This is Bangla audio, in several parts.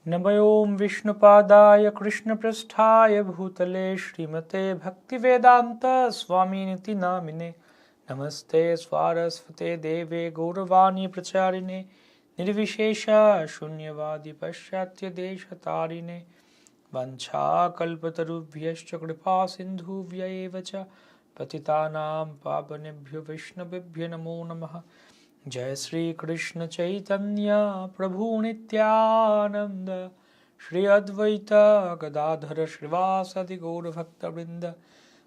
नमो ओं विष्णुपादाय कृष्णपृष्ठाय भूतले श्रीमते भक्तिवेदांत स्वामिनिति नामिने नमस्ते स्वारस्वते देवे गौरवाणी प्रचारिणे निर्विशेष शून्यवादी पश्चात्य देशतारिणे वंशाकल्पतरुभ्यश्च कृपा सिन्धुभ्य एव च पतितानां पावनेभ्यो वैष्णवेभ्यो नमो नमः। जय श्री कृष्ण चैतन्य प्रभु नित्यानंद श्री अद्वैत गदाधर श्रीवासदि गौर भक्त वृंद।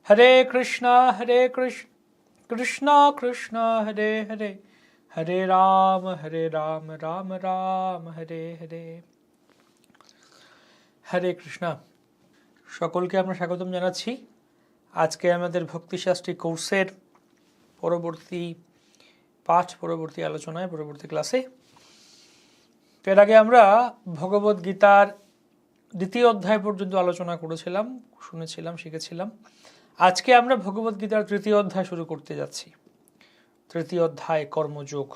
हरे कृष्णा कृष्ण कृष्ण हरे हरे, हरे राम राम राम हरे हरे। हरे कृष्णा। সকলকে আমরা স্বাগতম জানাচ্ছি। আজকে আমাদের ভক্তিশাস্ত্রী কোর্সের পরবর্তী পাঠ, পরবর্তী আলোচনায়, পরবর্তী ক্লাসে। এর আগে আমরা ভগবদ গীতার দ্বিতীয় অধ্যায় পর্যন্ত আলোচনা করেছিলাম, শুনেছিলাম, শিখেছিলাম। আজকে আমরা ভগবদ গীতার তৃতীয় অধ্যায় শুরু করতে যাচ্ছি। তৃতীয় অধ্যায় কর্মযোগ।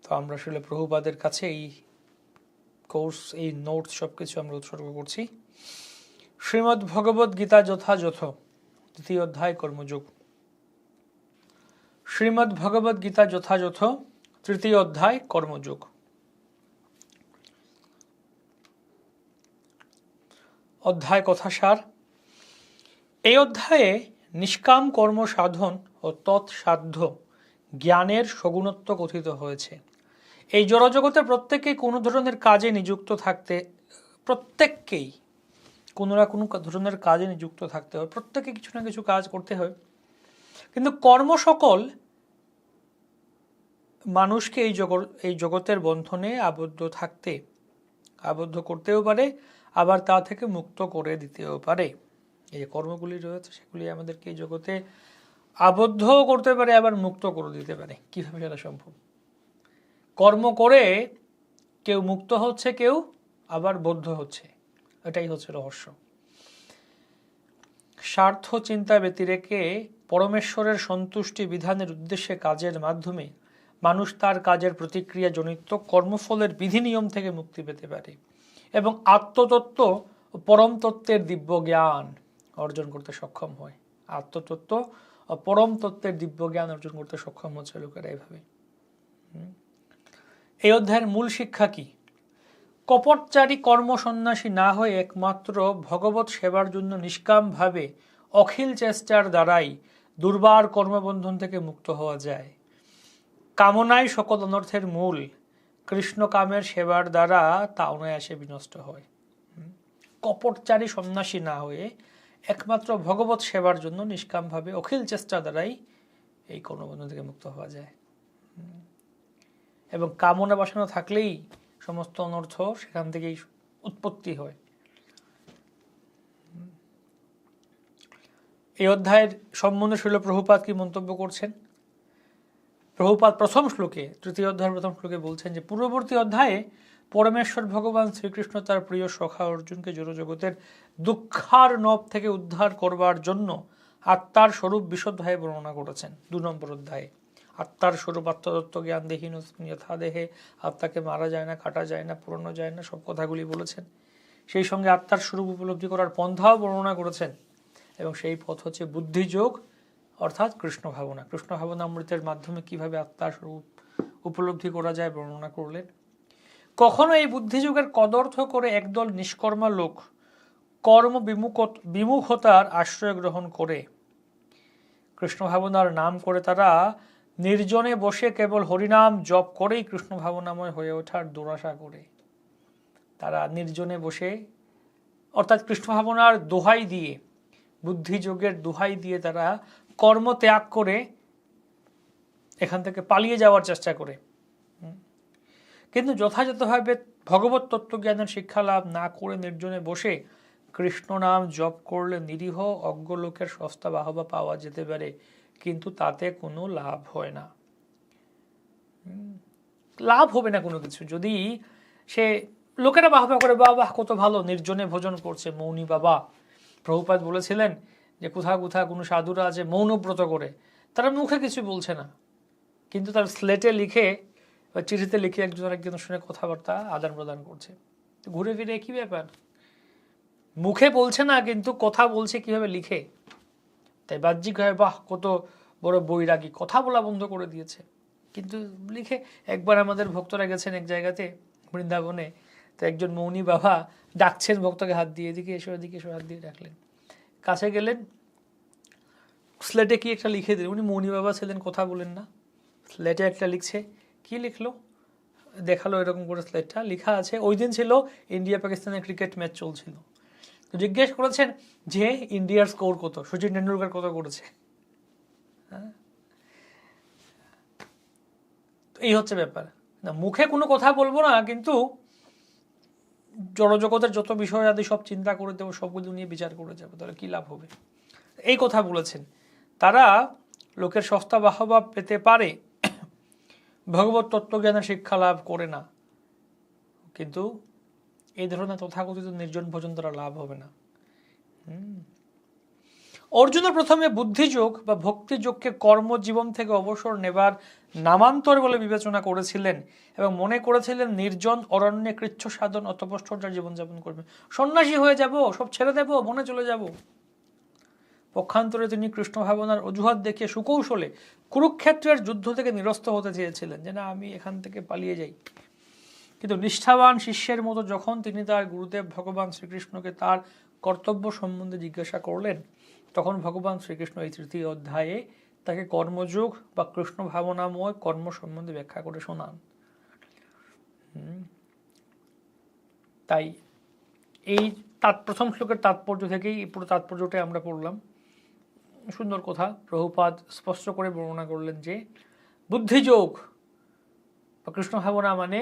তো আমরা আসলে প্রভুপাদের কাছে এই কোর্স, এই নোটস সবকিছু আমরা উৎসর্গ করছি। শ্রীমদ্ ভগবদ গীতা যথাযথ, তৃতীয় অধ্যায় কর্মযোগ। শ্রীমদ্ ভগবদ গীতা যথাযথ, তৃতীয় অধ্যায় কর্মযোগ। অধ্যায় কথাসার। এই অধ্যায়ে নিষ্কাম কর্ম সাধন ও তৎসাধ্য জ্ঞানের সগুণত্ব কথিত হয়েছে। এই জড়জগতের প্রত্যেকেই কোনো ধরনের কাজে নিযুক্ত থাকতে, প্রত্যেককেই কোনো না কোনো ধরনের কাজে নিযুক্ত থাকতে হয়, প্রত্যেকে কিছু না কিছু কাজ করতে হয়। কিন্তু কর্ম সকল মানুষকে এই জগতের বন্ধনে আবদ্ধ করতেও পারে, আবার তা থেকে মুক্ত করে দিতেও পারে। এই যে কর্মগুলি রয়েছে সেগুলি আমাদেরকে এই জগতে আবদ্ধও করতে পারে, আবার মুক্ত করে দিতে পারে। কিভাবে সেটা সম্ভব? কর্ম করে কেউ মুক্ত হচ্ছে, কেউ আবার বদ্ধ হচ্ছে। এটাই হচ্ছে রহস্য। স্বার্থ চিন্তা ব্যতিরেকে পরমেশ্বরের সন্তুষ্টি বিধানের উদ্দেশ্যে কাজের মাধ্যমে মানুষ তার কাজের প্রতিক্রিয়া জনিত কর্মফলের বিধি নিয়ম থেকে মুক্তি পেতে পারে এবং আত্মতত্ত্ব ও পরম তত্ত্বের দিব্য জ্ঞান অর্জন করতে সক্ষম হয়। আত্মতত্ত্ব ও পরম তত্ত্বের দিব্য জ্ঞান অর্জন করতে সক্ষম হচ্ছে লোকেরা এভাবে। এই অধ্যায়ের মূল শিক্ষা কি? কপটচারী কর্মসন্ন্যাসী না হয়ে একমাত্র ভগবত সেবার জন্য নিষ্কামভাবে অখিল চেষ্টার দ্বারাই দুর্বার কর্মবন্ধন থেকে মুক্ত হওয়া যায়। কামনাই সকল অনর্থের মূল। কৃষ্ণ কামের সেবার দ্বারা তা অনায়াসে বিনষ্ট হয়। কপটচারী সন্ন্যাসী না হয়ে একমাত্র ভগবত সেবার জন্য নিষ্কামভাবে অখিল চেষ্টা দ্বারাই এই কর্মবন্ধন থেকে মুক্ত হওয়া যায়। এবং কামনা বাসনা থাকলেই সমস্ত অনর্থ সেখান থেকেই উৎপত্তি হয়। এই অধ্যায়ের সম্বন্ধে শৈল প্রভুপাদ কি মন্তব্য করছেন? প্রভুপাদ প্রথম শ্লোকে, তৃতীয় অধ্যায়ের প্রথম শ্লোকে বলছেন যে পূর্ববর্তী অধ্যায়ে পরমেশ্বর ভগবান শ্রীকৃষ্ণ তার প্রিয় সখা অর্জুনকে জড়জগতের দুঃখার্ণব থেকে উদ্ধার করবার জন্য আত্মার স্বরূপ বিশদভাবে বর্ণনা করেছেন। 2 নম্বর অধ্যায়ে আত্মার স্বরূপ, আত্মতত্ত্ব জ্ঞান দেহীন যথা দেহে, আত্মাকে মারা যায় না, কাটা যায় না, পুরানো যায় না, সব কথাগুলি বলেছেন। সেই সঙ্গে আত্মার স্বরূপ উপলব্ধি করার পন্থাও বর্ণনা করেছেন। এবং সেই পথ হচ্ছে বুদ্ধিযোগ, অর্থাৎ কৃষ্ণ ভাবনা। কৃষ্ণ ভাবনামৃতের মাধ্যমে কিভাবে আত্মার স্বরূপ উপলব্ধি করা যায় বর্ণনা করলেন। কখনো এই বুদ্ধিযোগের কদর্থ করে একদল নিষ্কর্মা লোক কর্ম বিমুখতার আশ্রয় গ্রহণ করে কৃষ্ণ ভাবনার নাম করে তারা নির্জনে বসে কেবল হরিনাম জপ করেই কৃষ্ণ ভাবনাময় হয়ে ওঠার দুরাশা করে। তারা নির্জনে বসে, অর্থাৎ কৃষ্ণ ভাবনার দোহাই দিয়ে, বুদ্ধিযোগের দোহাই দিয়ে তারা কর্ম ত্যাগ করে এখান থেকে পালিয়ে যাওয়ার চেষ্টা করে। কিন্তু যথাযথভাবে ভগবত তত্ত্বজ্ঞানের শিক্ষা লাভ না করে নির্জনে বসে কৃষ্ণ নাম জপ করলে নিরীহ অজ্ঞ লোকের সস্তা বাহবা পাওয়া যেতে পারে, কিন্তু তাতে কোনো লাভ হয় না। লাভ হবে না কোনো কিছু। যদি সে লোকেরা বাহবা করে, বাবা কত ভালো নির্জনে ভোজন করছে, মৌনী বাবা। প্রভুপাদ বলেছিলেন যে কোথাও কোনো সাধুরা আছে মৌনব্রত করে, তারা মুখে কিছু বলছে না, কিন্তু তার স্লেটে লিখে বা চিঠিতে লিখে একজন আরেকজনের সঙ্গে কথাবার্তা আদান প্রদান করছে। ঘুরে ফিরে একই ব্যাপার, মুখে বলছে না কিন্তু কথা বলছে কিভাবে লিখে। তাই বাহ্যিকভাবে বাহ কত বড় বৈরাগী, কথা বলা বন্ধ করে দিয়েছে, কিন্তু লিখে। একবার আমাদের ভক্তরা গেছেন এক জায়গাতে বৃন্দাবনে, তো একজন মৌনী বাবা ডাকছেন ভক্তকে হাত দিয়ে, এদিকে এসো এদিকে এসো, হাত দিয়ে ডাকলেন, কাছে গেলেন, স্লেটে কি একটা লিখে দিলেন। উনি মৌনী বাবা ছিলেন, কথা বলেন না, স্লেটে একটা লিখছে। কি লিখলো দেখালো, এরকম করে স্লেটটা লেখা আছে, ওই দিন ছিল ইন্ডিয়া পাকিস্তানের ক্রিকেট ম্যাচ চলছিল। জিজ্ঞেস করেছেন যে ইন্ডিয়ার স্কোর কত, সচিন টেন্ডুলকার কত করেছে। হ্যাঁ, এই হচ্ছে ব্যাপার। না, মুখে কোনো কথা বলবো না, কিন্তু জড়জগতের যত বিষয় আদি সব চিন্তা করে দেবো, সবগুলো নিয়ে বিচার করে যাবো, তাহলে কি লাভ হবে। এই কথা বলেছেন। তারা লোকের সস্তা বাহবা পেতে পারে, ভগবত তত্ত্বজ্ঞানের শিক্ষা লাভ করে না, কিন্তু এই ধরনের তথাকথিত নির্জন ভোজন দ্বারা লাভ হবে না। অর্জুনের প্রথমে বুদ্ধিযোগ বা ভক্তিযোগকে কর্মজীবন থেকে অবসর নেবার নামান্তর বলে বিবেচনা করেছিলেন এবং মনে করেছিলেন নির্জন অরণ্যে কৃচ্ছ সাধন অতপশ্চর্যার জীবনযাপন করবে, সন্ন্যাসী হয়ে যাব, সব ছেড়ে দেব, বনে চলে যাব। পক্ষান্তরে তিনি কৃষ্ণ ভাবনার অজুহাত দেখিয়ে সুকৌশলে কুরুক্ষেত্রের যুদ্ধ থেকে নিরস্ত হতে চেয়েছিলেন, যে না আমি এখান থেকে পালিয়ে যাই। কিন্তু নিষ্ঠাবান শিষ্যের মতো যখন তিনি তার গুরুদেব ভগবান শ্রীকৃষ্ণকে তার কর্তব্য সম্বন্ধে জিজ্ঞাসা করলেন, তখন ভগবান শ্রীকৃষ্ণ এই তৃতীয় অধ্যায়ে তাকে কর্মযোগ বা কৃষ্ণ ভাবনাময় কর্ম সম্বন্ধে ব্যাখ্যা করে শোনান। তাই এই প্রথম শ্লোকের তাৎপর্য থেকেই পুরো তাৎপর্যটাই আমরা পড়লাম। সুন্দর কথা, প্রভুপাদ স্পষ্ট করে বর্ণনা করলেন যে বুদ্ধিযোগ বা কৃষ্ণ ভাবনা মানে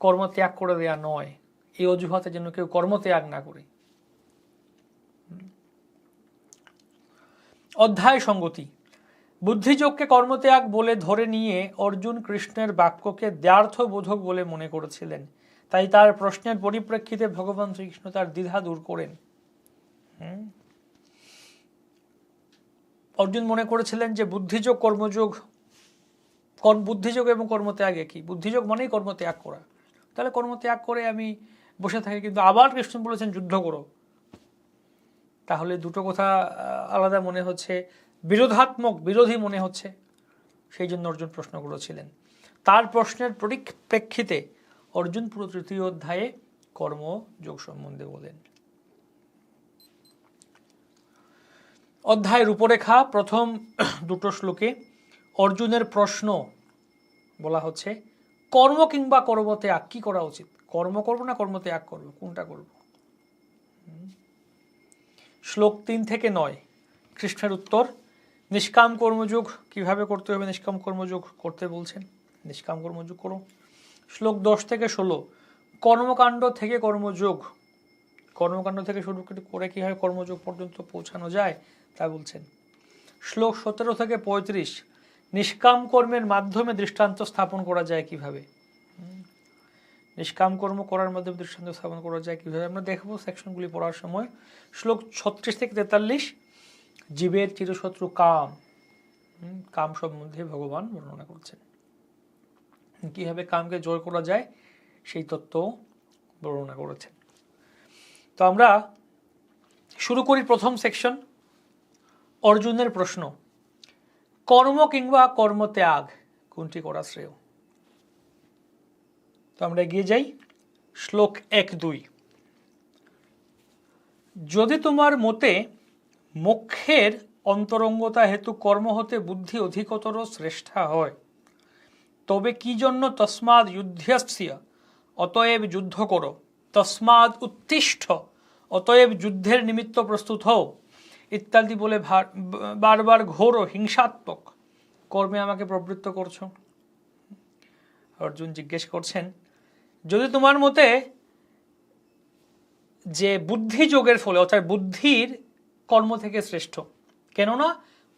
কর্ম ত্যাগ করে দেয়া নয়, এই অজুহাতে যেন কেউ কর্ম ত্যাগ না করে। অধ্যায় সঙ্গতি। বুদ্ধিযোগকে কর্মত্যাগ বলে ধরে নিয়ে অর্জুন কৃষ্ণের বাক্যকে দ্ব্যর্থবোধক বলে মনে করেছিলেন, তাই তার প্রশ্নের পরিপ্রেক্ষিতে ভগবান শ্রীকৃষ্ণ তার দ্বিধা দূর করেন। অর্জুন মনে করেছিলেন যে বুদ্ধিযোগ কর্মযোগ, বুদ্ধিযোগ এবং কর্মত্যাগ একই, বুদ্ধিযোগ মানেই কর্মত্যাগ করা, তাহলে কর্মত্যাগ করে আমি বসে থাকি। কিন্তু আবার কৃষ্ণ বলেছেন যুদ্ধ করো, তাহলে দুটো কথা আলাদা মনে হচ্ছে, বিরোধাত্মক, বিরোধী মনে হচ্ছে। সেই জন্য অর্জুন প্রশ্ন করেছিলেন। তার প্রশ্নের পরিপ্রেক্ষিতে অর্জুন পুরো তৃতীয় অধ্যায়ে কর্মযোগ সম্বন্ধে বলেন। অধ্যায়ের রূপরেখা। প্রথম দুটো শ্লোকে অর্জুনের প্রশ্ন বলা হচ্ছে, কর্ম কিংবা কর্মত্যাগ কি করা উচিত, কর্ম করবো না কর্মত্যাগ করবো, কোনটা করবো। শ্লোক 3 থেকে 9 কৃষ্ণের উত্তর, নিষ্কাম কর্মযোগ কিভাবে করতে হবে, নিষ্কাম কর্মযোগ করতে বলছেন, নিষ্কাম কর্মযোগ করো। শ্লোক 10 থেকে 16 কর্মকাণ্ড থেকে কর্মযোগ, কর্মকাণ্ড থেকে শুরু করে কীভাবে কর্মযোগ পর্যন্ত পৌঁছানো যায় তা বলছেন। শ্লোক 17 থেকে 35 নিষ্কাম কর্মের মাধ্যমে দৃষ্টান্ত স্থাপন করা যায় কিভাবে, নিষ্কাম কর্ম করার মাধ্যমে দৃষ্টান্ত স্থাপন করা যায় কিভাবে আমরা দেখব সেকশনগুলি পড়ার সময়। শ্লোক 36 থেকে 43 জীবের চিরশত্রু কাম, কাম সম্বন্ধে ভগবান বর্ণনা করছেন, কিভাবে কামকে জয় করা যায় সেই তত্ত্ব বর্ণনা করেছেন। তো আমরা শুরু করি প্রথম সেকশন, অর্জুনের প্রশ্ন, কর্ম কিংবা কর্মত্যাগ কোনটি করা শ্রেয়। তো আমরা এগিয়ে যাই। শ্লোক 1-2 যদি তোমার মতে মোক্ষের অন্তরঙ্গতা হেতু কর্ম হতে বুদ্ধি অধিকতর শ্রেষ্ঠা হয়, তবে কি জন্য তস্মাদ যুদ্ধস্য অতএব যুদ্ধ করো, তস্মাদ উত্তিষ্ঠ অতএব যুদ্ধের নিমিত্ত প্রস্তুত হও ইত্যাদি বলে বারবার ঘোর হিংসাত্মক কর্মে আমাকে প্রবৃত্ত করছো। অর্জুন জিজ্ঞেস করছেন, যদি তোমার মতে যে বুদ্ধি যোগের ফলে অর্থাৎ বুদ্ধির কর্ম থেকে শ্রেষ্ঠ, কেননা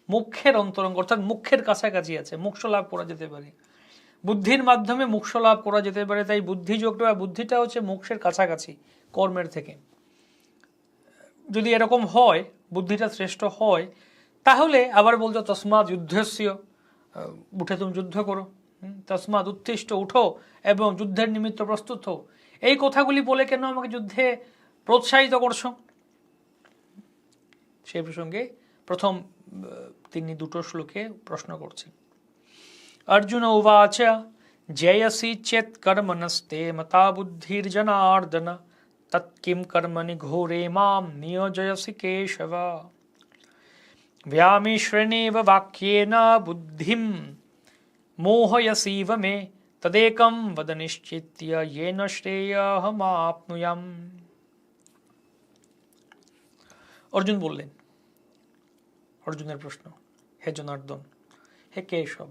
মুখ্যের অন্তরঙ্গ অর্থাৎ মুখ্যের কাছাকাছি আছে, মোক্ষ লাভ করা যেতে পারে, বুদ্ধির মাধ্যমে মোক্ষ লাভ করা যেতে পারে, তাই বুদ্ধি যোগটা বা বুদ্ধিটা হচ্ছে মোক্ষের কাছাকাছি কর্মের থেকে। যদি এরকম হয়, বুদ্ধিটা শ্রেষ্ঠ হয়, তাহলে আবার বলছো তস্মাৎ যুদ্ধস্য, উঠে তুমি যুদ্ধ করো, তসমাদ উত্তিষ্ঠ, উঠো এবং যুদ্ধের নিমিত্ত প্রস্তুত হও। এই কথাগুলি বলে কেন আমাকে যুদ্ধে প্রোৎসাহিত করছো? সেই প্রসঙ্গে প্রথম তিনি দুটো শ্লোকে প্রশ্ন করছেন। অর্জুন উবাচ জয়সি চেত কর্মণস্তে মতা বুদ্ধির্জনার্দন তৎকিম কর্মণি ঘোরে মাম নিয়োজয়সি কেশব व्यामिश्रणेव वाक्येन बुद्धिं मोहयसीव मे तदेकं वद निश्चित्य येन श्रेयहमाप्नुयाम्। অর্জুন বললেন, অর্জুনের প্রশ্ন, হে জনার্দন, হে কেশব,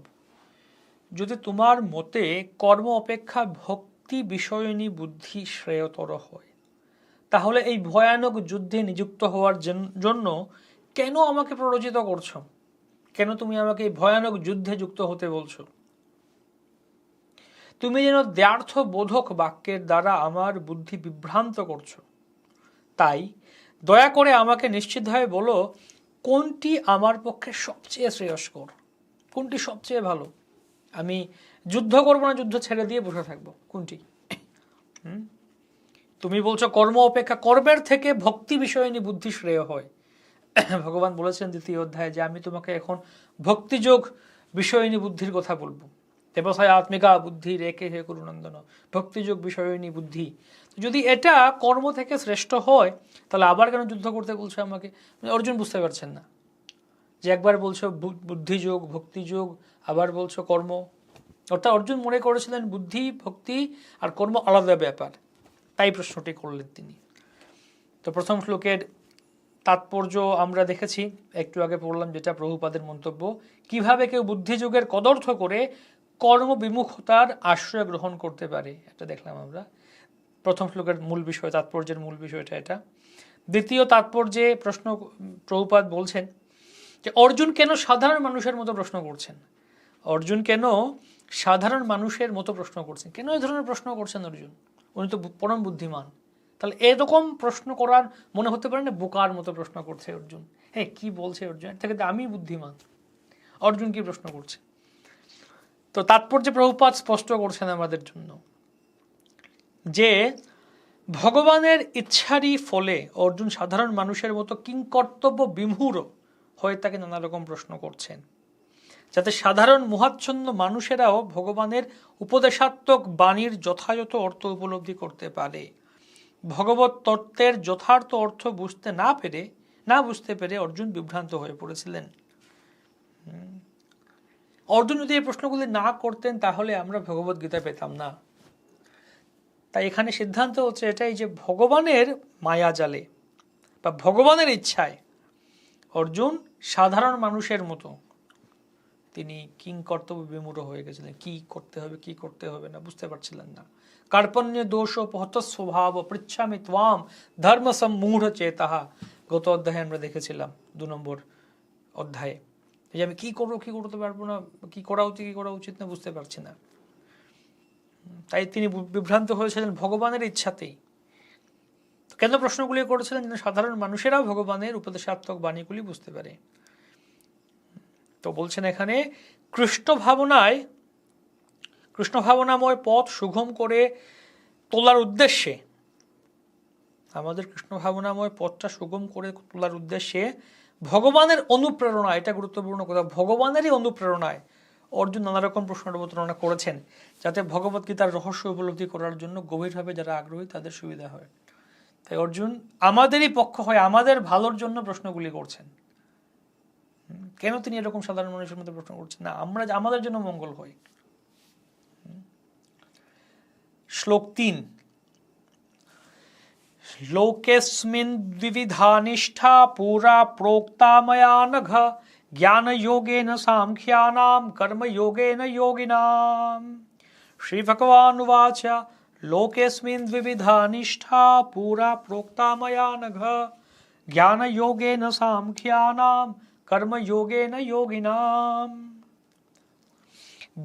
যদি তোমার মতে কর্ম অপেক্ষা ভক্তি বিষয়নী বুদ্ধি শ্রেয়তর হয়, তাহলে এই ভয়ানক যুদ্ধে নিযুক্ত হওয়ার জন্য কেন আমাকে প্ররোচিত করছো? কেন তুমি আমাকে এই ভয়ানক যুদ্ধে যুক্ত হতে বলছো? তুমি যেন দ্ব্যর্থ বোধক বাক্যের দ্বারা আমার বুদ্ধি বিভ্রান্ত করছো। তাই দয়া করে আমাকে নিশ্চিতভাবে বলো, কোনটি আমার পক্ষে সবচেয়ে শ্রেয়স্কর, কোনটি সবচেয়ে ভালো? আমি যুদ্ধ করবো না যুদ্ধ ছেড়ে দিয়ে বসে থাকবো, কোনটি? তুমি বলছো কর্ম অপেক্ষা কর্মের থেকে ভক্তি বিষয়নী বুদ্ধি শ্রেয় হয়। ভগবান বলেছেন দ্বিতীয় অধ্যায়ে যে আমি তোমাকে এখন ভক্তিযোগ বিষয়নী বুদ্ধির কথা বলবো। দেবসায় আত্মিকা বুদ্ধি রেখে হে করুনন্দন, ভক্তিযোগ বিষয়নী বুদ্ধি। যদি এটা কর্ম থেকে শ্রেষ্ঠ হয়, তাহলে আবার কেন যুদ্ধ করতে বলছো আমাকে? অর্জুন বুঝতে পারছেন না যে একবার বলছো বুদ্ধিযোগ ভক্তিযোগ, আবার বলছো কর্ম। অর্থাৎ অর্জুন মনে করেছিলেন বুদ্ধি ভক্তি আর কর্ম আলাদা ব্যাপার, তাই প্রশ্নটি করলেন তিনি। তো প্রথম শ্লোকের তাৎপর্য আমরা দেখেছি, একটু আগে পড়লাম, যেটা প্রভুপাদের মন্তব্য, কিভাবে কেউ বুদ্ধিযোগের কদর্থ করে কর্মবিমুখতার আশ্রয় গ্রহণ করতে পারে, এটা দেখলাম আমরা। প্রথম শ্লোকের মূল বিষয়, তাৎপর্যের মূল বিষয়টা এটা। দ্বিতীয় তাৎপর্যে প্রশ্ন প্রভুপাদ বলছেন যে অর্জুন কেন সাধারণ মানুষের মতো প্রশ্ন করছেন। অর্জুন কেন সাধারণ মানুষের মতো প্রশ্ন করছেন, কেন এই ধরনের প্রশ্ন করছেন অর্জুন? উনি তো পরম বুদ্ধিমান। তাহলে এরকম প্রশ্ন করার মনে হতে পারে না বোকার মতো প্রশ্ন করছে অর্জুন। হ্যাঁ, কি বলছে অর্জুন? এর থেকে আমি বুদ্ধিমান, অর্জুন কি প্রশ্ন করছে? তো তাৎপর্যে প্রভুপাদ স্পষ্ট করছেন আমাদের জন্য যে ভগবানের ইচ্ছারই ফলে অর্জুন সাধারণ মানুষের মতো কিংকর্তব্য বিমূঢ় হয়ে তাকে নানা রকম প্রশ্ন করছেন, যাতে সাধারণ মোহাচ্ছন্ন মানুষেরাও ভগবানের উপদেশাত্মক বাণীর যথাযথ অর্থ উপলব্ধি করতে পারে। ভগবত তত্ত্বের যথার্থ অর্থ না বুঝতে পেরে অর্জুন বিভ্রান্ত হয়ে পড়েছিলেন। অর্জুন যদি এই প্রশ্নগুলি না করতেন তাহলে আমরা ভগবত গীতা পেতাম না। তাই এখানে সিদ্ধান্ত হচ্ছে এটাই যে ভগবানের মায়াজালে বা ভগবানের ইচ্ছায় অর্জুন সাধারণ মানুষের মতো তিনি কিংকর্তব্য বিমূঢ় হয়ে গেছিলেন। কি করতে হবে কি করতে হবে না বুঝতে পারছিলেন না। কার্পণ্য দোষ পহত স্বভাব পৃচ্ছামি ত্বাম ধর্ম সম্মূঢ় চেতাহা, গত অধ্যায়ে আমরা দেখেছিলাম 2 নম্বর অধ্যায়ে, যে আমি কি করতে পারবো না, কি করা উচিত না বুঝতে পারছি না। তাই তিনি বিভ্রান্ত হয়েছিলেন ভগবানের ইচ্ছাতেই। কেন প্রশ্নগুলি করেছিলেন? যেন সাধারণ মানুষেরাও ভগবানের উপদেশাত্মক বাণীগুলি বুঝতে পারে। তো বলছেন এখানে কৃষ্ণ ভাবনাময় পথ সুগম করে তোলার উদ্দেশ্যে, আমাদের কৃষ্ণ ভাবনাময় পথটা সুগম করে তোলার উদ্দেশ্যে ভগবানের অনুপ্রেরণা, এটা গুরুত্বপূর্ণ কথা, ভগবানেরই অনুপ্রেরণায় অর্জুন নানা রকম প্রশ্নের অবতারণা করেছেন, যাতে ভগবদ্গীতার রহস্য উপলব্ধি করার জন্য গভীরভাবে যারা আগ্রহী তাদের সুবিধা হয়। তাই অর্জুন আমাদেরই পক্ষ হয়, আমাদের ভালোর জন্য প্রশ্নগুলি করছেন। কেন তিনি এরকম সাধারণ মানুষের মধ্যে প্রশ্ন করছেন না? আমাদের জন্য মঙ্গল হয়। শ্লোক 3, লোকেস্মিন দ্বিবিধা নিষ্ঠা পুরা প্रोक्ता मया नघ ज्ञान योगेन सांख्यानां कर्म योगेन योगिनां। श्री भगवान उवाच लोकेस्मिन द्विविधा निष्ठा पुरा प्रोक्ता मया नघ ज्ञान योगेन सांख्यानां कर्म योगेन योगिनां।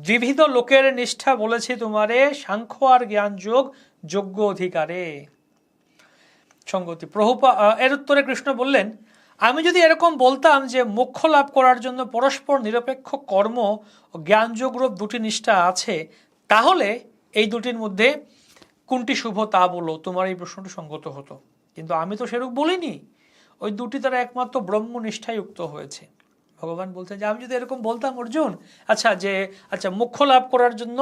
দ্বিবিধ লোকের নিষ্ঠা বলেছি তোমারে, সাংখ্য আর জ্ঞান যোগ যোগ্য অধিকারে। সঙ্গতি এর উত্তরে কৃষ্ণ বললেন, আমি যদি এরকম বলতাম যে মোক্ষ লাভ করার জন্য পরস্পর নিরপেক্ষ কর্ম ও জ্ঞানযোগরূপ দুটি নিষ্ঠা আছে, তাহলে এই দুটির মধ্যে কোনটি শুভ তা বলো, তোমার এই প্রশ্নটি সঙ্গত হতো। কিন্তু আমি তো সেরূপ বলিনি, ওই দুটি তারা একমাত্র ব্রহ্মনিষ্ঠায় যুক্ত হয়েছে। ভগবান বলছেন যে আমি যদি এরকম বলতাম অর্জুন, আচ্ছা মোক্ষ লাভ করার জন্য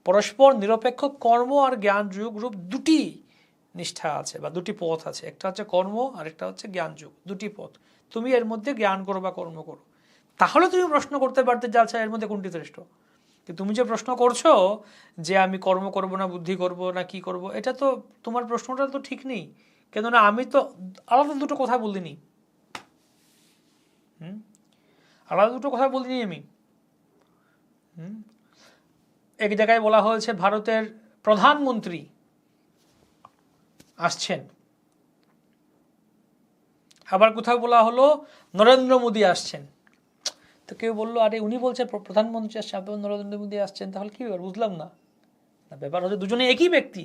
পরস্পর নিরপেক্ষ কর্ম আর জ্ঞান যোগ রূপ দুটি নিষ্ঠা আছে বা দুটি পথ আছে, একটা হচ্ছে কর্ম আর একটা হচ্ছে জ্ঞান যোগ, দুটি পথ, তুমি এর মধ্যে জ্ঞান করো বা কর্ম করো, তাহলে তুমি প্রশ্ন করতে পারতে যে আচ্ছা এর মধ্যে কোনটি শ্রেষ্ঠ। কিন্তু তুমি যে প্রশ্ন করছো যে আমি কর্ম করব না বুদ্ধি করব না কি করব, এটা তো তোমার প্রশ্নটা তো ঠিক নেই, কেননা আমি তো আলাদা দুটো কথা বলিনি। আলাদা দুটো কথা বলিনি আমি। এক জায়গায় বলা হয়েছে ভারতের প্রধানমন্ত্রী আসছেন, আবার কোথাও বলা হলো নরেন্দ্র মোদী আসছেন। তো কেউ বললো আরে উনি বলছে প্রধানমন্ত্রী আসছেন, আপনি নরেন্দ্র মোদী আসছেন, তাহলে কি ব্যাপার বুঝলাম না। ব্যাপার হচ্ছে দুজনে একই ব্যক্তি।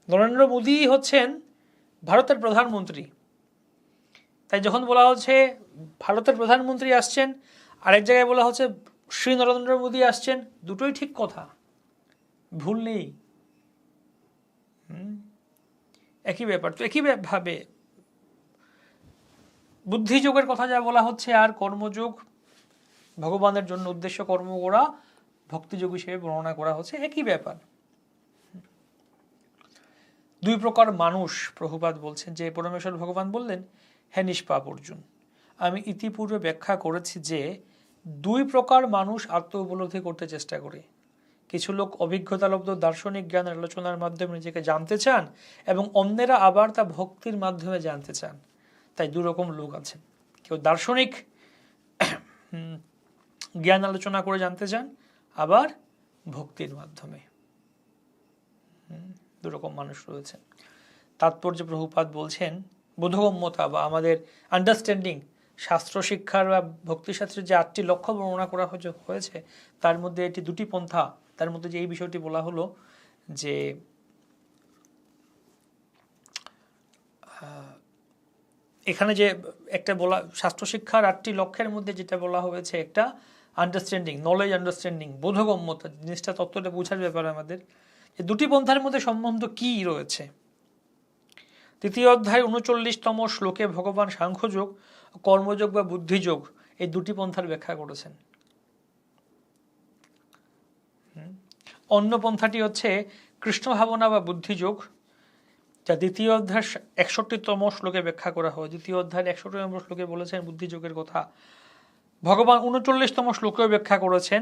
নরেন্দ্র মোদী হচ্ছেন ভারতের প্রধানমন্ত্রী, তাই যখন বলা হচ্ছে ভারতের প্রধানমন্ত্রী আসছেন, আরেক জায়গায় বলা হচ্ছে শ্রী নরেন্দ্র মোদী আসছেন, দুটোই ঠিক কথা, ভুল নেই, একই ব্যাপার। তো একই ভাবে বুদ্ধিযোগের কথা যা বলা হচ্ছে আর কর্মযোগ, ভগবানের জন্য উদ্দেশ্য কর্ম করা, ভক্তিযোগ হিসেবে বর্ণনা করা হচ্ছে, একই ব্যাপার। দুই প্রকার মানুষ, প্রভুপাদ বলছেন যে পরমেশ্বর ভগবান বললেন, হে নিষ্পাপ অর্জুন, আমি ইতিপূর্বে ব্যাখ্যা করেছি যে দুই প্রকার মানুষ আত্ম উপলব্ধি করতে চেষ্টা করে। কিছু লোক অভিজ্ঞতালব্ধ দার্শনিক জ্ঞান আলোচনার মাধ্যমে নিজেকে জানতে চান এবং অন্যেরা আবার তা ভক্তির মাধ্যমে জানতে চান। তাই দুরকম লোক আছেন, কেউ দার্শনিক জ্ঞান আলোচনা করে জানতে চান, আবার ভক্তির মাধ্যমে। দুরকম মানুষ রয়েছে। তাৎপর্য প্রভুপাদ বলছেন বোধগম্যতা বা আমাদের আন্ডারস্ট্যান্ডিং, শাস্ত্র শিক্ষার বা ভক্তিশাস্ত্রের যে 8টি লক্ষ্য বর্ণনা করা হয়েছে তার মধ্যে এটি দুটি পন্থা, তার মধ্যে যে এই বিষয়টি বলা হলো যে এখানে যে একটা বলা শাস্ত্র শিক্ষার 8টি লক্ষ্যের মধ্যে যেটা বলা হয়েছে একটা আন্ডারস্ট্যান্ডিং, নলেজ আন্ডারস্ট্যান্ডিং, বোধগম্যতা, জিনিসটা তত্ত্বটা বোঝার ব্যাপার আমাদের, যে দুটি পন্থার মধ্যে সম্বন্ধ কি রয়েছে। তৃতীয় অধ্যায় 39তম শ্লোকে ভগবান সাংখ্যযোগ, কর্মযোগ বা বুদ্ধিযোগ এই দুটি পন্থার ব্যাখ্যা করেছেন। অন্য পন্থাটি হচ্ছে কৃষ্ণ ভাবনা বা বুদ্ধিযোগ, যা দ্বিতীয় অধ্যায় 61তম শ্লোকে ব্যাখ্যা করা হয়। দ্বিতীয় অধ্যায়ের 61তম শ্লোকে বলেছেন বুদ্ধিযোগের কথা। ভগবান 39তম শ্লোকেও ব্যাখ্যা করেছেন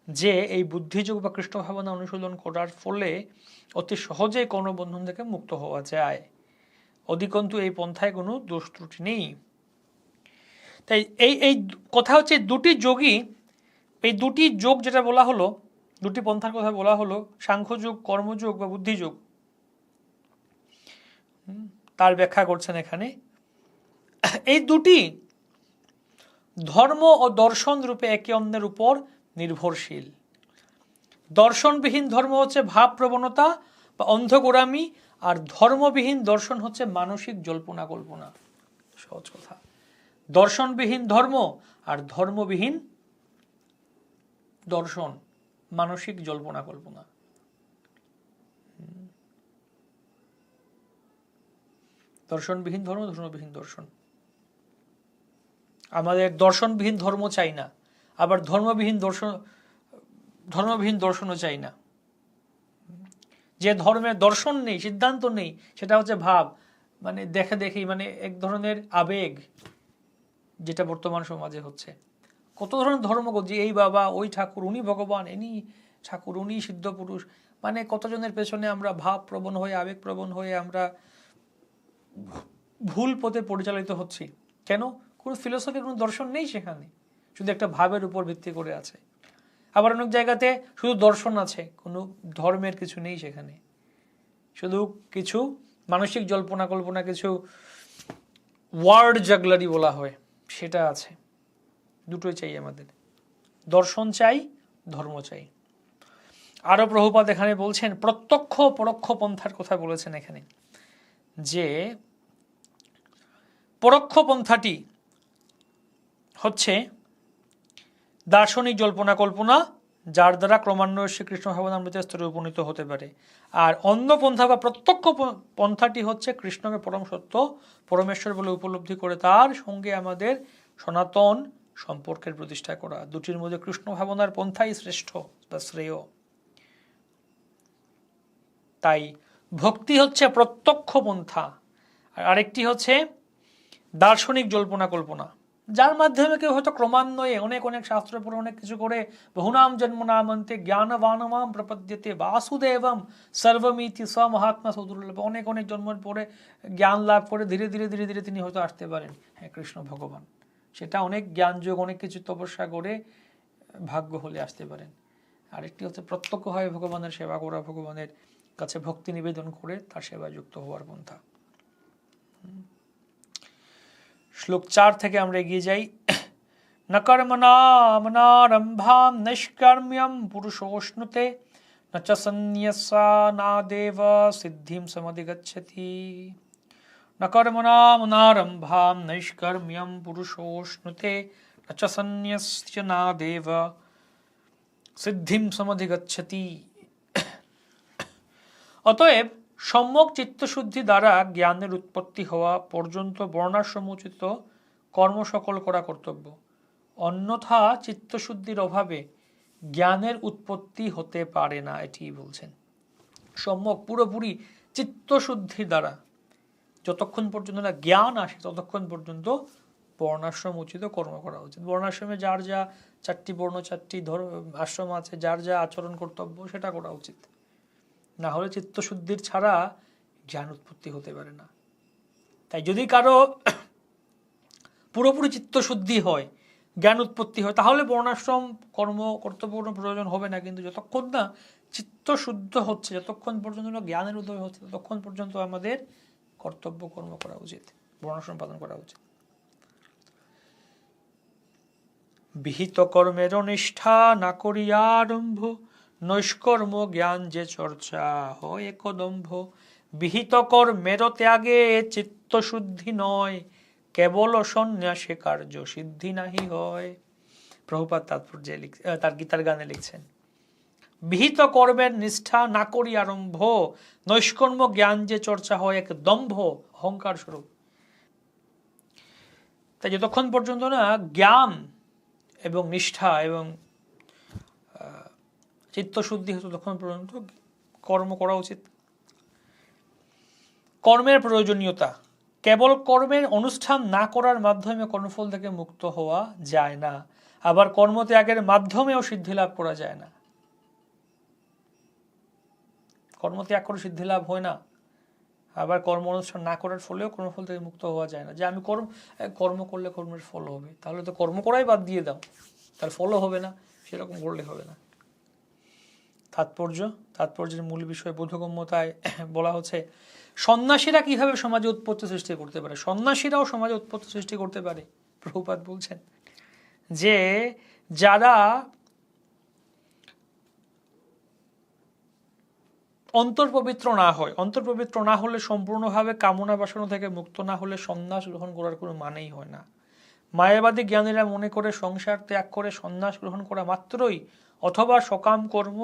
যে এই বুদ্ধিযোগ বা কৃষ্ণ ভাবনা অনুশীলন করার ফলে অতি সহজেই কর্মবন্ধন থেকে মুক্ত হওয়া যায়। অধিকন্তু এই পন্থায় কোনো দোষ ত্রুটি নেই। তাই এই কথা হচ্ছে দুটি যোগী, এই দুটি যোগ যেটা বলা হলো, দুটি পন্থার কথা বলা হলো, সাংখ্যযোগ, কর্মযোগ বা বুদ্ধিযোগ, তার ব্যাখ্যা করছেন এখানে। এই দুটি ধর্ম ও দর্শন রূপে একে অন্যের উপর নির্ভরশীল। দর্শনবিহীন ধর্ম হচ্ছে ভাব প্রবণতা বা অন্ধগোড়ামি, আর ধর্মবিহীন দর্শন হচ্ছে মানসিক জল্পনা কল্পনা। সহজ কথা, দর্শনবিহীন ধর্ম আর ধর্মবিহীন দর্শন, মানসিক জল্পনা কল্পনা। দর্শনবিহীন ধর্ম, ধর্মবিহীন দর্শন। আমাদের দর্শনবিহীন ধর্ম চাই না, আবার ধর্মবিহীন দর্শনও চাই না। যে ধর্মের দর্শন নেই, সিদ্ধান্ত নেই, সেটা হচ্ছে ভাব, মানে দেখেই, মানে এক ধরনের আবেগ, যেটা বর্তমান সমাজে হচ্ছে। কত ধরনের ধর্মগ্রন্থ, যে এই বাবা, ওই ঠাকুর, উনি ভগবান, ইনি ঠাকুর, উনি সিদ্ধ পুরুষ, মানে কতজনের পেছনে আমরা ভাব প্রবণ হয়ে, আবেগ প্রবণ হয়ে আমরা ভুল পথে পরিচালিত হচ্ছি। কেন? কোনো ফিলোসফি, কোনো দর্শন নেই সেখানে, শুধু একটা ভাবের উপর ভিত্তি করে আছে। আবার অনেক জায়গাতে শুধু দর্শন আছে, কোনো ধর্মের কিছু নেই সেখানে, শুধু কিছু মানসিক জল্পনা কল্পনা, কিছু ওয়ার্ড জাগলারি বলা হয়, সেটা আছে। দুটোই চাই আমাদের, দর্শন চাই, ধর্ম চাই। আরো প্রভুপাদ এখানে বলছেন প্রত্যক্ষ পরোক্ষ পন্থার কথা বলেছেন এখানে, যে পরোক্ষ পন্থাটি হচ্ছে দার্শনিক জল্পনা কল্পনা, যার দ্বারা ক্রমান্বয়ে শ্রীকৃষ্ণ ভাবনামৃতের স্তরে উপনীত হতে পারে। আর অন্য পন্থা বা প্রত্যক্ষ পন্থাটি হচ্ছে কৃষ্ণকে পরম সত্য পরমেশ্বর বলে উপলব্ধি করে তার সঙ্গে আমাদের সনাতন সম্পর্কের প্রতিষ্ঠা করা। দুটির মধ্যে কৃষ্ণ ভাবনার পন্থাই শ্রেষ্ঠ বা শ্রেয়। তাই ভক্তি হচ্ছে প্রত্যক্ষ পন্থা, আর আরেকটি হচ্ছে দার্শনিক জল্পনা কল্পনা, যার মাধ্যমে কেউ হয়তো ক্রমান্বয়ে অনেক অনেক শাস্ত্র পড়ে অনেক কিছু করে বহুনাম জন্ম নামন্তে জ্ঞানবানমাম প্রপদ্যতে বাসুদেবম সর্বমিতি স মহাত্মা সদুর্লভ, অনেক অনেক জন্মের পরে জ্ঞান লাভ করে ধীরে ধীরে ধীরে ধীরে তিনি হয়তো আসতে পারেন হ্যাঁ কৃষ্ণ ভগবান। সেটা অনেক জ্ঞানযোগ অনেক কিছু তপস্যা করে ভাগ্য হলে আসতে পারেন। আরেকটি হচ্ছে প্রত্যক্ষভাবে ভগবানের সেবা করা, ভগবানের কাছে ভক্তি নিবেদন করে তার সেবায় যুক্ত হওয়ার পন্থা। শ্লোক 4 থেকে আমরা এগিয়ে যাই। ন কর্মণামনারম্ভাম নৈষ্কর্ম্যম পুরুষোষ্ণুতে ন চ সন্ন্যাসানাদেব সিদ্ধিম সমধিগচ্ছতি। ন কর্মণামনারম্ভাম নৈষ্কর্ম্যম পুরুষোষ্ণুতে ন চ সন্ন্যাসানাদেব সিদ্ধিম সমধিগচ্ছতি। অতএব সম্যক চিত্তশুদ্ধি দ্বারা জ্ঞানের উৎপত্তি হওয়া পর্যন্ত বর্ণাশ্রমোচিত কর্ম সকল করা কর্তব্য, অন্যথা চিত্তশুদ্ধির অভাবে জ্ঞানের উৎপত্তি হতে পারে না, এটি বলছেন। সম্যক পুরোপুরি চিত্তশুদ্ধির দ্বারা যতক্ষণ পর্যন্ত না জ্ঞান আসে ততক্ষণ পর্যন্ত বর্ণাশ্রম উচিত কর্ম করা উচিত। বর্ণাশ্রমে যার যা 4টি বর্ণ 4টি আশ্রম আছে, যার যা আচরণ কর্তব্য সেটা করা উচিত, না হলে চিত্তশুদ্ধির ছাড়া জ্ঞান উৎপত্তি হতে পারে না। তাই যদি কারো পুরোপুরি চিত্তশুদ্ধি হয়, জ্ঞান উৎপত্তি হয়, তাহলে বর্ণাশ্রম কর্ম কর্তব্য কোনো প্রয়োজন হবে না। কিন্তু যতক্ষণ না চিত্তশুদ্ধ হচ্ছে, যতক্ষণ পর্যন্ত না জ্ঞানের উদয় হচ্ছে, ততক্ষণ পর্যন্ত আমাদের কর্তব্য কর্ম করা উচিত, বর্ণাশ্রম পালন করা উচিত। বিহিত কর্মের নিষ্ঠা না করিয়া আরম্ভ, নৈষ্কর্ম জ্ঞান যে চর্চা হয় একদম্ভ। বিহিত কর্মের ত্যাগে চিত্তশুদ্ধি নয়, কেবল সন্ন্যাসে কার্য সিদ্ধি নাহি হয়। প্রভুপাদ তাৎপর্যে তার গীতার গানে লিখছেন, বিহিত কর্মের নিষ্ঠা না করি আরম্ভ, নৈষ্কর্ম জ্ঞান যে চর্চা হয় এক দম্ভ, অহংকার স্বরূপ। তাই যতক্ষণ পর্যন্ত না জ্ঞান এবং নিষ্ঠা এবং চিত্তশুদ্ধি হতো ততক্ষণ পর্যন্ত কর্ম করা উচিত। কর্মের প্রয়োজনীয়তা, কেবল কর্মের অনুষ্ঠান না করার মাধ্যমে কর্মফল থেকে মুক্ত হওয়া যায় না, আবার কর্মত্যাগের মাধ্যমেও সিদ্ধি লাভ করা যায় না। কর্মত্যাগ করে সিদ্ধি লাভ হয় না, আবার কর্ম অনুষ্ঠান না করার ফলেও কর্মফল থেকে মুক্ত হওয়া যায় না। যে আমি কর্ম করলে কর্মের ফল হবে, তাহলে তো কর্ম করাই বাদ দিয়ে দাও, তার ফলও হবে না, সেরকম করলে হবে না। তাৎপর্যের মূল বিষয় বোধগম্যতায় বলা হচ্ছে সন্ন্যাসীরা কিভাবে সমাজে উৎপত্তি সৃষ্টি করতে পারে। সন্ন্যাসীরাও সমাজে উৎপত্তি সৃষ্টি করতে পারে। প্রভুপাদ বলছেন যে যারা অন্তর্পবিত্র না হয়, অন্তর্পবিত্র না হলে সম্পূর্ণভাবে কামনা বাসনা থেকে মুক্ত না হলে সন্ন্যাস গ্রহণ করার কোনো মানেই হয় না। মায়াবাদী জ্ঞানীরা মনে করে সংসার ত্যাগ করে সন্ন্যাস গ্রহণ করা মাত্রই অথবা সকাম কর্ম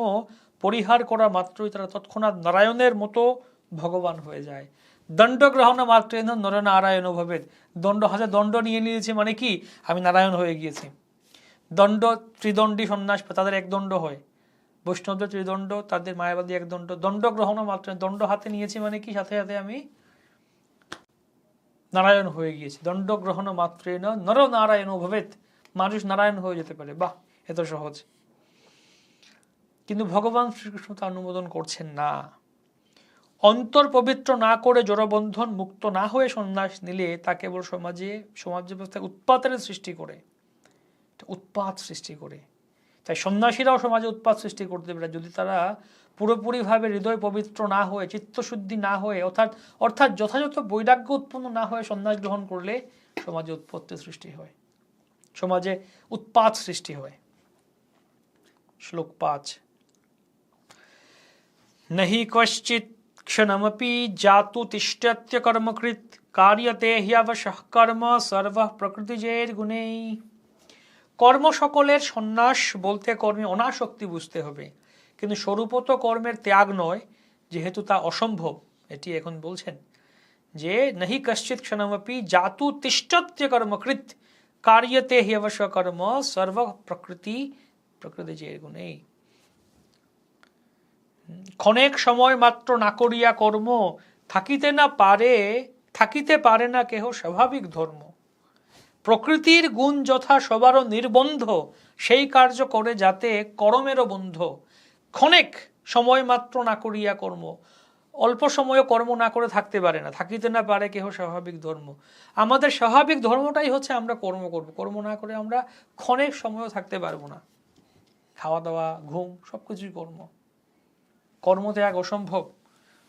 পরিহার করা মাত্রই তারা তৎক্ষণাৎ নারায়ণের মতো ভগবান হয়ে যায়। দণ্ড গ্রহণ মাত্রেন নরনারায়ণ ভবেদ। হাতে দণ্ড নিয়ে নিয়েছে মানে কি, আমি নারায়ণ হয়ে গিয়েছি। দণ্ড ত্রিদণ্ডী সন্ন্যাস, তাদের এক দণ্ড হয়। বৈষ্ণবদের ত্রিদণ্ড, তাদের মায়াবাদী এক দণ্ড। দণ্ড গ্রহণ মাত্র, দণ্ড হাতে নিয়েছি মানে কি, সাথে সাথে আমি নারায়ণ হয়ে গিয়েছি। দণ্ড গ্রহণ মাত্রেন নরনারায়ণ ভবেদ, মানুষ নারায়ণ হয়ে যেতে পারে। বাহ, এত সহজ। কিন্তু ভগবান শ্রীকৃষ্ণ তা অনুমোদন করছেন না। অন্তর পবিত্র না করে জড়বন্ধন মুক্ত না হয়ে সন্ন্যাস নিলে তা কেবল সমাজ ব্যবস্থায় উৎপাতের সৃষ্টি করে, উৎপাত সৃষ্টি করে। তাই সন্ন্যাসীরাও সমাজে উৎপাত সৃষ্টি করতে পারে যদি তারা পুরোপুরিভাবে হৃদয় পবিত্র না হয়ে, চিত্তশুদ্ধি না হয়ে, অর্থাৎ যথাযথ বৈরাগ্য উৎপন্ন না হয়ে সন্ন্যাস গ্রহণ করলে সমাজে উৎপত্তি সৃষ্টি হয়, সমাজে উৎপাত সৃষ্টি হয়। শ্লোক 5, নহি কশ্চিৎ क्षणमपि जातु तिष्ठत्य कर्मकृत कार्यते ह्यवशः कर्म सर्व প্রকৃতিজের্গুণে। কর্ম সকলের সন্ন্যাস বলতে কর্মে অনাসক্তি বুঝতে হবে, কিন্তু স্বরূপত কর্মের ত্যাগ নয়, যেহেতু তা অসম্ভব। এটি এখন বলছেন যে নহি কশ্চিৎ ক্ষণমপি জাতু তিষ্ঠত্য কর্মকৃত কার্যতে হ্যবশ কর্ম সর্ব প্রকৃতিজের্গুণে। ক্ষণেক সময় মাত্র না করিয়া কর্ম থাকিতে পারে না কেহ স্বাভাবিক ধর্ম। প্রকৃতির গুণ যথা সবারও নির্বন্ধ, সেই কার্য করে যাতে কর্মেরও বন্ধ। ক্ষণেক সময় মাত্র না করিয়া কর্ম, অল্প সময়ও কর্ম না করে থাকতে পারে না, থাকিতে না পারে কেহ স্বাভাবিক ধর্ম। আমাদের স্বাভাবিক ধর্মটাই হচ্ছে আমরা কর্ম করব, কর্ম না করে আমরা ক্ষণেক সময়ও থাকতে পারবো না। খাওয়া দাওয়া, ঘুম, সবকিছুই কর্ম। কর্মত্যাগ অসম্ভব।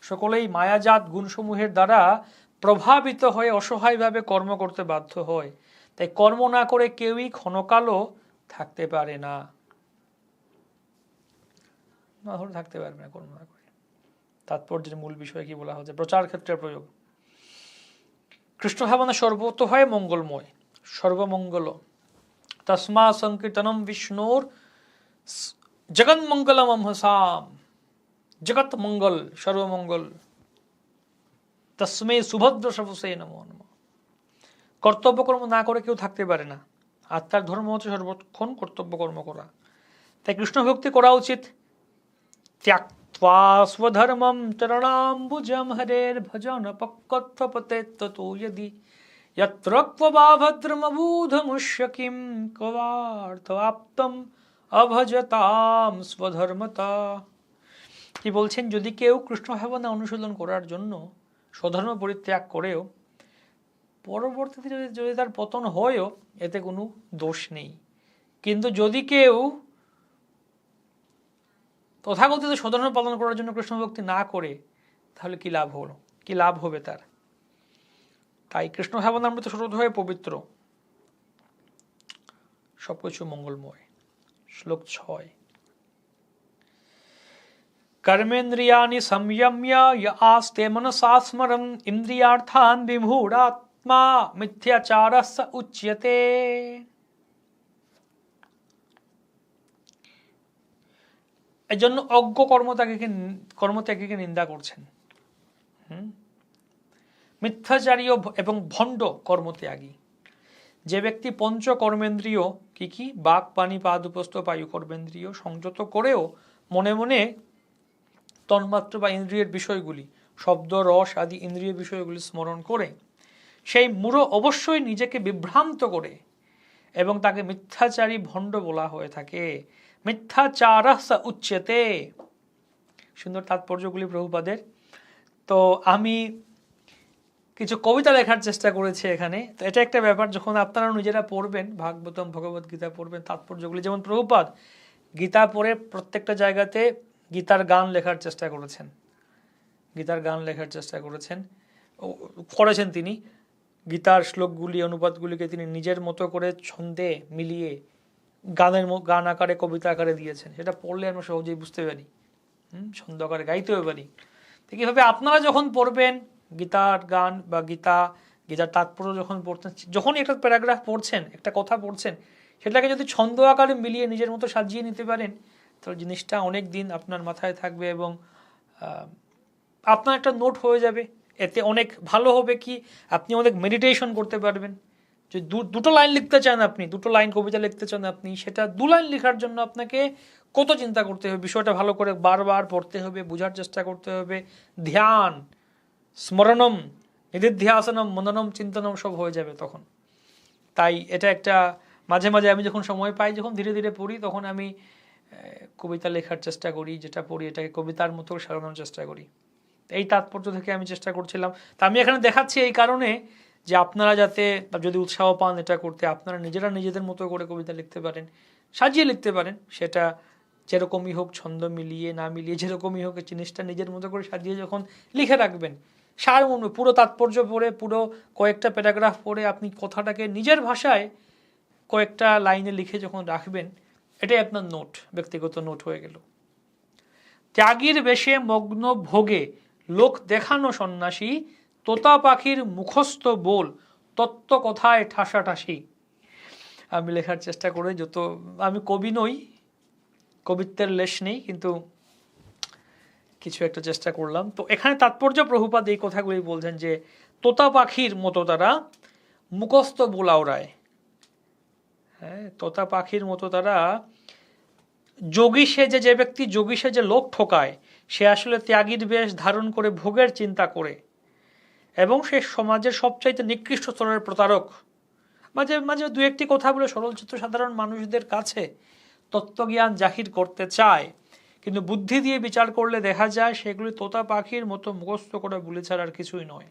সকলেই মায়াজাত গুণসমূহের দ্বারা প্রভাবিত হয়ে অসহায়ভাবে কর্ম করতে বাধ্য হয়। তাই কর্ম না করে কেউই ক্ষণকালও থাকতে পারে না, থাকতে পারবে না কর্ম না করে। তাৎপর্যের মূল বিষয় কি বলা হচ্ছে? প্রচার ক্ষেত্রে প্রয়োগ। কৃষ্ণ ভাবনা সর্বত হয় মঙ্গলময়, সর্বমঙ্গল। তস্মা সংকীর্তনম বিষ্ণুর জগৎ মঙ্গলম অমহসাম। জগৎ মঙ্গল, সর্বমঙ্গল। তস্মৈ সুভদ্র সবসে নমো নমঃ। কর্তব্য কর্ম না করে কেউ থাকতে পারে না। আত্মার ধর্ম হচ্ছে সর্বক্ষণ কর্তব্য কর্ম করা। তাই কৃষ্ণ ভক্তি করা উচিত। ত্যক্ত্বা স্বধর্মম চরণাম্বুজম হরের ভজন পক্কত্বপতে ততো যদি যত্র ক্বা ভদ্রমবুধমুষ্য কিম ক্বার্থ আপ্তম অভজতাম স্বধর্মতা। কি বলছেন? যদি কেউ কৃষ্ণ ভাবনা অনুশীলন করার জন্য স্বধর্ম পরিত্যাগ করেও পরবর্তীতে যদি তার পতন হয়ও, এতে কোনো দোষ নেই। কিন্তু যদি কেউ তথাকথিত স্বধর্ম পালন করার জন্য কৃষ্ণ ভক্তি না করে, তাহলে কি লাভ হলো? কি লাভ হবে তার? তাই কৃষ্ণ ভাবনামৃত স্রোত হয়ে পবিত্র, সবকিছু মঙ্গলময়। শ্লোক 6। कर्मेन्द्रियाणि संयम्य य आस्ते मनसा स्मरन् इन्द्रियार्थान् विमूढात्मा मिथ्याचारः स उच्यते। এজন্য অজ্ঞ কর্মত্যাগীকে নিন্দা করছেন। মিথ্যাচারী এবং ভণ্ড কর্মত্যাগী। যে ব্যক্তি পঞ্চ কর্মেন্দ্রিয় কি বাক, পানি, পাদ, উপস্থ, বায়ু কর্মেন্দ্রিয় সংযত করেও মনে মনে তন্মাত্র বা ইন্দ্রিয়ের বিষয়গুলি, শব্দ, রস আদি ইন্দ্রিয় বিষয়গুলি স্মরণ করে, সেই মূঢ় অবশ্যই নিজেকে বিভ্রান্ত করে, এবং তাকে মিথ্যাচারী ভণ্ড বলা হয়ে থাকে। মিথ্যাচারঃ স উচ্যতে। সুন্দর তাৎপর্যগুলি প্রভুপাদের। তো আমি কিছু কবিতা লেখার চেষ্টা করেছি এখানে। তো এটা একটা ব্যাপার, যখন আপনারা নিজেরা পড়বেন, ভাগবতম, ভগবত গীতা পড়বেন, তাৎপর্যগুলি, যেমন প্রভুপাদ গীতা পড়ে প্রত্যেকটা জায়গাতে গীতার গান লেখার চেষ্টা করেছেন। গীতার গান লেখার চেষ্টা করেছেন তিনি। গীতার শ্লোকগুলি, অনুবাদগুলিকে তিনি নিজের মতো করে ছন্দে মিলিয়ে গান আকারে, কবিতা আকারে দিয়েছেন। সেটা পড়লে আমরা সহজেই বুঝতে পারি, ছন্দ আকারে গাইতেও পারি। তো কীভাবে আপনারা যখন পড়বেন গীতার গান বা গীতার তাৎপর্য যখন পড়তেন, যখনই একটা প্যারাগ্রাফ পড়ছেন, একটা কথা পড়ছেন, সেটাকে যদি ছন্দ আকারে মিলিয়ে নিজের মতো সাজিয়ে নিতে পারেন, তাহলে জিনিসটা অনেক দিন আপনার মাথায় থাকবে এবং আপনার একটা নোট হয়ে যাবে। এতে অনেক ভালো হবে কি, আপনি অনেক মেডিটেশন করতে পারবেন। যদি দুটো লাইন লিখতে চান, আপনি দুটো লাইন কবিতা লিখতে চান, আপনি সেটা 2 লাইন লেখার জন্য আপনাকে কত চিন্তা করতে হবে, বিষয়টা ভালো করে বারবার পড়তে হবে, বোঝার চেষ্টা করতে হবে। ধ্যান, স্মরণম, নিধিধ্যাসনম, মননম, চিন্তনম সব হয়ে যাবে তখন। তাই এটা একটা, মাঝে মাঝে আমি যখন সময় পাই, যখন ধীরে ধীরে পড়ি, তখন আমি কবিতা লেখার চেষ্টা করি। যেটা পড়ি এটাকে কবিতার মতো সাজানোর চেষ্টা করি। এই তাৎপর্য থেকে আমি চেষ্টা করছিলাম। তা আমি এখানে দেখাচ্ছি এই কারণে যে আপনারা যাতে, যদি উৎসাহ পান এটা করতে, আপনারা নিজেরা নিজেদের মতো করে কবিতা লিখতে পারেন, সাজিয়ে লিখতে পারেন। সেটা যেরকমই হোক, ছন্দ মিলিয়ে না মিলিয়ে যেরকমই হোক, জিনিসটা নিজের মতো করে সাজিয়ে যখন লিখে রাখবেন, সারমর্মে পুরো তাৎপর্য পড়ে, পুরো কয়েকটা প্যারাগ্রাফ পড়ে আপনি কথাটাকে নিজের ভাষায় কয়েকটা লাইনে লিখে যখন রাখবেন, এটাই আপনার নোট, ব্যক্তিগত নোট হয়ে গেল। ত্যাগীর বেশে মগ্ন ভোগে লোক দেখানো সন্ন্যাসী, তোতা পাখির মুখস্থ বোল, তত্ত্ব কথায় ঠাসাঠাসি। আমি লেখার চেষ্টা করি, আমি কবি নই, কবিত্বের লেশ নেই, কিন্তু কিছু একটা চেষ্টা করলাম। তো এখানে তাৎপর্য প্রভুপাদ এই কথাগুলি বলছেন যে তোতা পাখির মতো তারা মুখস্থ বোল আওড়ায়। হ্যাঁ, তোতা পাখির মতো তারা যোগী সেজে, যে ব্যক্তি যোগী সেজে লোক ঠকায়, সে আসলে ত্যাগীর বেশ ধারণ করে ভোগের চিন্তা করে, এবং সে সমাজের সবচাইতে নিকৃষ্ট স্তরের প্রতারক। মাঝে মাঝে দু একটি কথা বলে সরলচিত্র সাধারণ মানুষদের কাছে তত্ত্বজ্ঞান জাহির করতে চায়, কিন্তু বুদ্ধি দিয়ে বিচার করলে দেখা যায় সেগুলি তোতা পাখির মতো মুখস্থ করে বলে ছাড়া আর কিছুই নয়।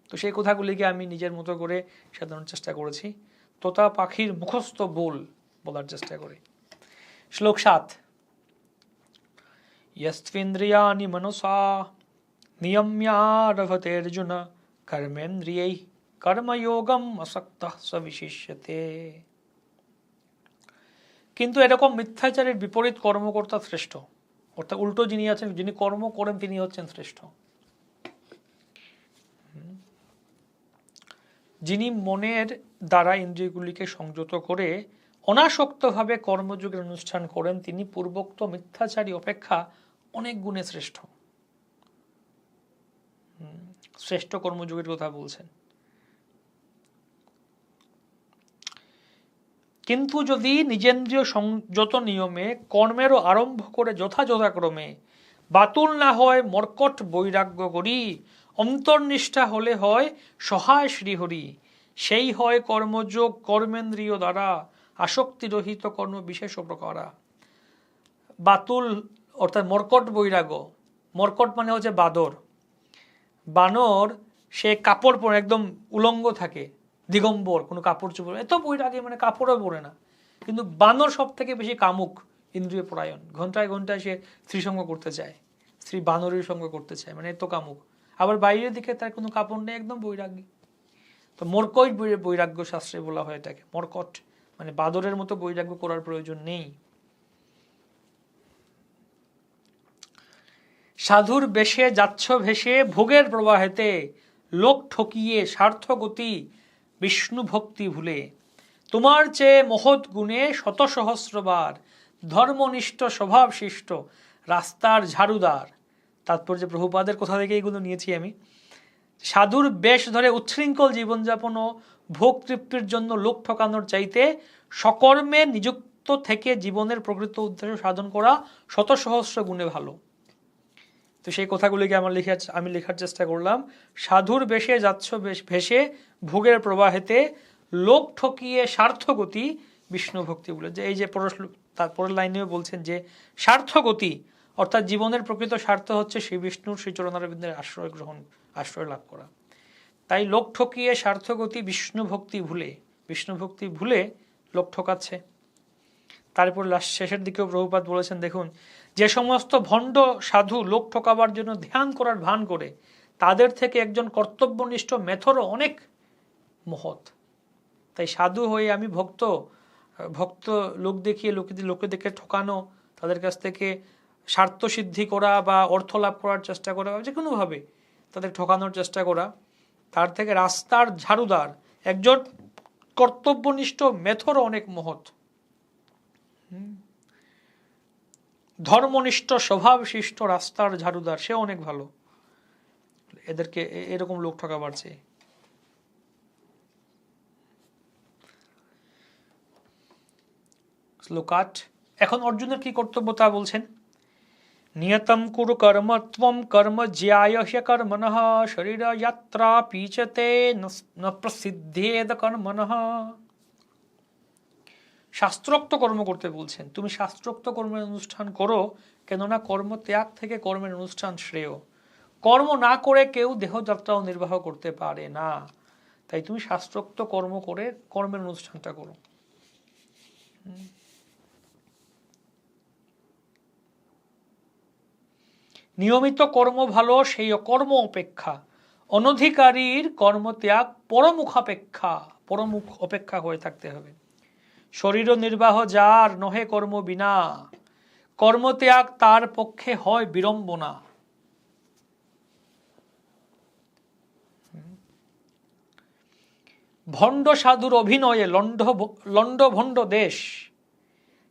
তো সেই কথাগুলিকে আমি নিজের মতো করে সাধারণ চেষ্টা করেছি, তোতা পাখির মুখস্থ বলার চেষ্টা করি। শ্লোক 7। यस्त्विन्द्रियाणि मनसा नियम्यारभते अर्जुन कर्मेन्द्रियैः कर्मयोगम असक्तः स विशिष्यते। কিন্তু এরকম মিথ্যাচারের বিপরীত কর্মকর্তা শ্রেষ্ঠ, অর্থাৎ উল্টো যিনি আছেন, যিনি কর্ম করেন তিনি হচ্ছেন শ্রেষ্ঠ। যিনি মনের দ্বারা ইন্দ্রিয়গুলিকে সংযত করে অনাসক্তভাবে কর্মযোগের অনুষ্ঠান করেন তিনি পূর্বোক্ত মিথ্যাচারী অপেক্ষা অনেক গুণে শ্রেষ্ঠ। শ্রেষ্ঠ কর্মযোগের কথা বলছেন। কিন্তু যদি নিজেন্দ্রীয় সংযত নিয়মে কর্মেরও আরম্ভ করে যথাযথাক্রমে বাতুল না হয় মর্কট বৈরাগ্য করি, অন্তর্নিষ্ঠা হলে হয় সহায় শ্রীহরি, সেই হয় কর্মযোগ কর্মেন্দ্রিয় দ্বারা আসক্তিরহিত কর্ম বিশেষ প্রকারা। বাতুল অর্থাৎ মর্কট বৈরাগ্য, মর্কট মানে হচ্ছে বাদর। বানর সে কাপড় পরে একদম উলঙ্গ থাকে, দিগম্বর, কোনো কাপড় চোপড়, এত বৈরাগী মানে কাপড়ও পরে না। কিন্তু বানর সব থেকে বেশি কামুক, ইন্দ্রিয় পরায়ণ, ঘন্টায় ঘন্টায় সে স্ত্রীসঙ্গ করতে চায়, স্ত্রী বানরের সঙ্গ করতে চায়, মানে এত কামুক। আবার বাইরের দিকে তার কোনো কাপড় নেই, একদম বৈরাগী। তো মর্কট বৈরাগ্য শাস্ত্রে বলা হয় এটাকে, মর্কট মানে বাদরের মতো বৈরাগ্য করার প্রয়োজন নেই। সাধুর বেশে যাচ্ছ ভেসে ভোগের প্রবাহেতে, লোক ঠকিয়ে স্বার্থগতি বিষ্ণু ভক্তি ভুলে, তোমার চেয়ে মহৎ গুণে শত সহস্রবার, ধর্মনিষ্ঠ স্বভাবশিষ্ট রাস্তার ঝাড়ুদার। তাৎপর্য প্রভুপাদের কথা থেকে এগুলো নিয়েছি আমি। সাধুর বেশ ধরে উচ্ছৃঙ্খল জীবনযাপন ও ভোগ তৃপ্তির জন্য লোক ঠকানোর চাইতে সকর্মে নিযুক্ত থেকে জীবনের প্রকৃত উদ্দেশ্য সাধন করা শত সহস্র গুণে ভালো। তো সেই কথাগুলিকে আমি লেখার চেষ্টা করলাম। সাধুর বেশে যাচ্ছ ভেসে ভোগের প্রবাহেতে, লোক ঠকিয়ে স্বার্থগতি বিষ্ণু ভক্তি বলে। যে এই যে তারপরের লাইনেও বলছেন যে স্বার্থগতি অর্থাৎ জীবনের প্রকৃত স্বার্থ হচ্ছে শ্রী বিষ্ণুর শ্রীচরণারবিন্দের আশ্রয় লাভ করা। তাই লোক ঠকিয়ে স্বার্থগতি বিষ্ণু ভক্তি ভুলে লোক ঠকাচ্ছে। তারপর শেষের দিকেও প্রভুপাদ বলেছেন, দেখুন, যে সমস্ত ভণ্ড সাধু লোক ঠকাবার জন্য ধ্যান করার ভান করে, তাদের থেকে একজন কর্তব্যনিষ্ঠ মেথরও অনেক মহৎ। তাই সাধু হয়ে আমি ভক্ত লোক দেখিয়ে লোকে দেখে ঠকানো, তাদের কাছ থেকে স্বার্থ সিদ্ধি করা বা অর্থ লাভ করার চেষ্টা করা, যে কোনোভাবে তাদের ঠকানোর চেষ্টা করা, তার থেকে রাস্তার ঝাড়ুদার একজন কর্তব্যনিষ্ঠ মেথরও অনেক মহৎ। ধর্মনিষ্ঠ স্বভাবশিষ্ট রাস্তার ঝাড়ুদার, সে অনেক ভালো এদেরকে এরকম লোক ঠকাবার চেয়ে। শ্লোক 8। এখন অর্জুনের কি কর্তব্য তা বলছেন। নিয়তম কুরু কর্ম ত্বম কর্ম জ্যায় কর্মণঃ শরীর যাত্রা পীচতে ন প্রসিদ্ধেদ কর্মণঃ। শাস্ত্রোক্ত কর্ম করতে বলছেন। তুমি শাস্ত্রোক্ত কর্মের অনুষ্ঠান করো, কেননা কর্ম ত্যাগ থেকে কর্মের অনুষ্ঠান শ্রেয়। কর্ম না করে কেউ দেহযাত্রাও নির্বাহ করতে পারে না। তাই তুমি শাস্ত্রোক্ত কর্ম করে কর্মের অনুষ্ঠানটা করো। নিয়মিত কর্ম ভালো সেই কর্ম অপেক্ষা, অনধিকারীর কর্মত্যাগ পরমুখ অপেক্ষা হয়ে থাকতে হবে। শরীর নির্বাহ যার নহে কর্ম বিনা, কর্মত্যাগ তার পক্ষে হয় বিড়ম্বনা। ভণ্ড সাধুর অভিনয়ে লণ্ড ভণ্ড দেশ,